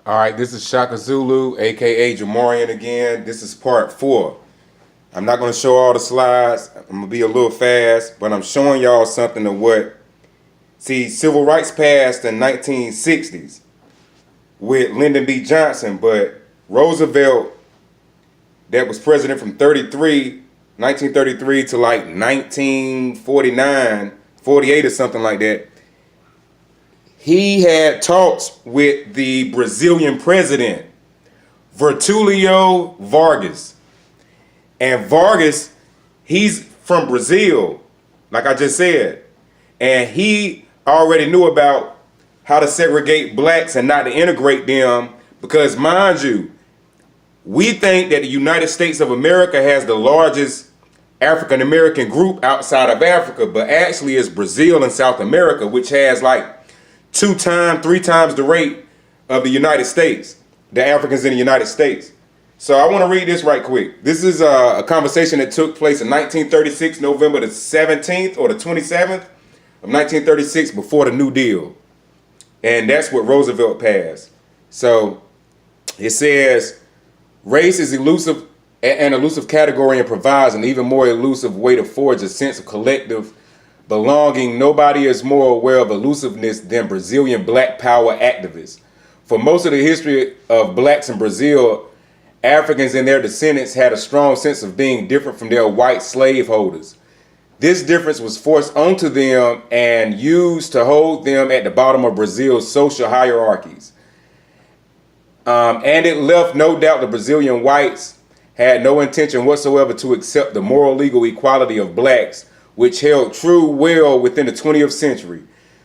All right, this is Shaka Zulu, aka Jamarian again. This is part 4. I'm not going to show all the slides. I'm going to be a little fast, but I'm showing y'all something of what. See, civil rights passed in 1960s with Lyndon B. Johnson, but Roosevelt, that was president from 1933 to like 1949, 48 or something like that. He had talks with the Brazilian president, Getulio Vargas. And Vargas, he's from Brazil, like I just said. And he already knew about how to segregate blacks and not to integrate them because, mind you, we think that the United States of America has the largest African American group outside of Africa, but actually it's Brazil and South America, which has like 3 times the rate of the United States, the Africans in the United States. So I want to read this right quick. This is a conversation that took place in 1936, November the 17th or the 27th of 1936, before the New Deal. And that's what Roosevelt passed. So it says, race is elusive, an elusive category, and provides an even more elusive way to forge a sense of collective belonging. Nobody is more aware of elusiveness than Brazilian black power activists. For most of the history of blacks in Brazil, Africans and their descendants had a strong sense of being different from their white slaveholders. This difference was forced onto them and used to hold them at the bottom of Brazil's social hierarchies. And it left no doubt the Brazilian whites had no intention whatsoever to accept the moral legal equality of blacks, which held true well within the 20th century.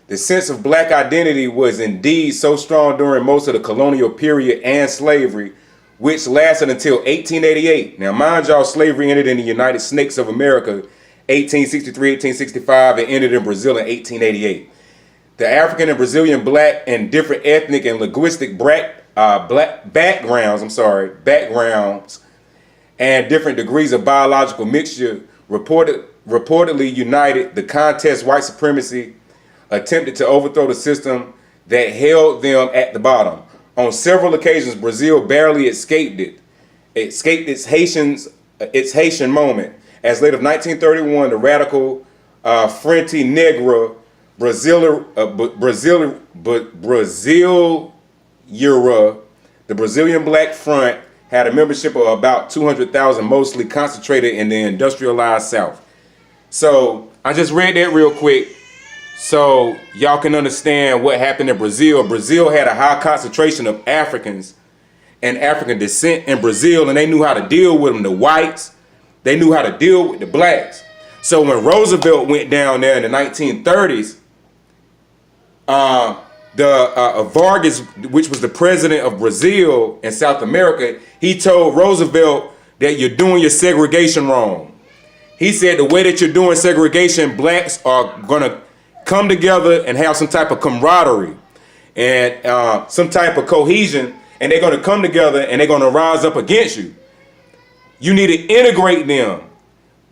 The sense of black identity was indeed so strong during most of the colonial period and slavery, which lasted until 1888. Now, mind y'all, slavery ended in the United States of America 1863, 1865, and ended in Brazil in 1888. The African and Brazilian black and different ethnic and linguistic backgrounds and different degrees of biological mixture reportedly united. The contest, white supremacy, attempted to overthrow the system that held them at the bottom. On several occasions, Brazil barely escaped its Haitian moment. As late of 1931, the radical Frente Negra the Brazilian Black Front, had a membership of about 200,000, mostly concentrated in the industrialized South. So I just read that real quick so y'all can understand what happened in Brazil. Brazil had a high concentration of Africans and African descent in Brazil, and they knew how to deal with them, the whites. They knew how to deal with the blacks. So when Roosevelt went down there in the 1930s, Vargas, which was the president of Brazil and South America, he told Roosevelt that you're doing your segregation wrong. He said the way that you're doing segregation, blacks are gonna come together and have some type of camaraderie and some type of cohesion, and they're gonna come together and they're gonna rise up against you. You need to integrate them,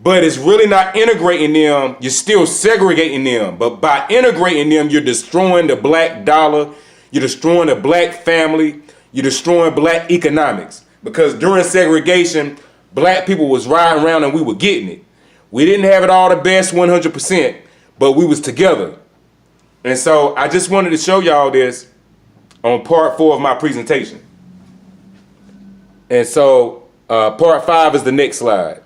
but it's really not integrating them. You're still segregating them. But by integrating them, you're destroying the black dollar. You're destroying the black family. You're destroying black economics. Because during segregation, black people was riding around and we were getting it. We didn't have it all the best 100%, but we was together. And so I just wanted to show y'all this on part 4 of my presentation. And so part 5 is the next slide.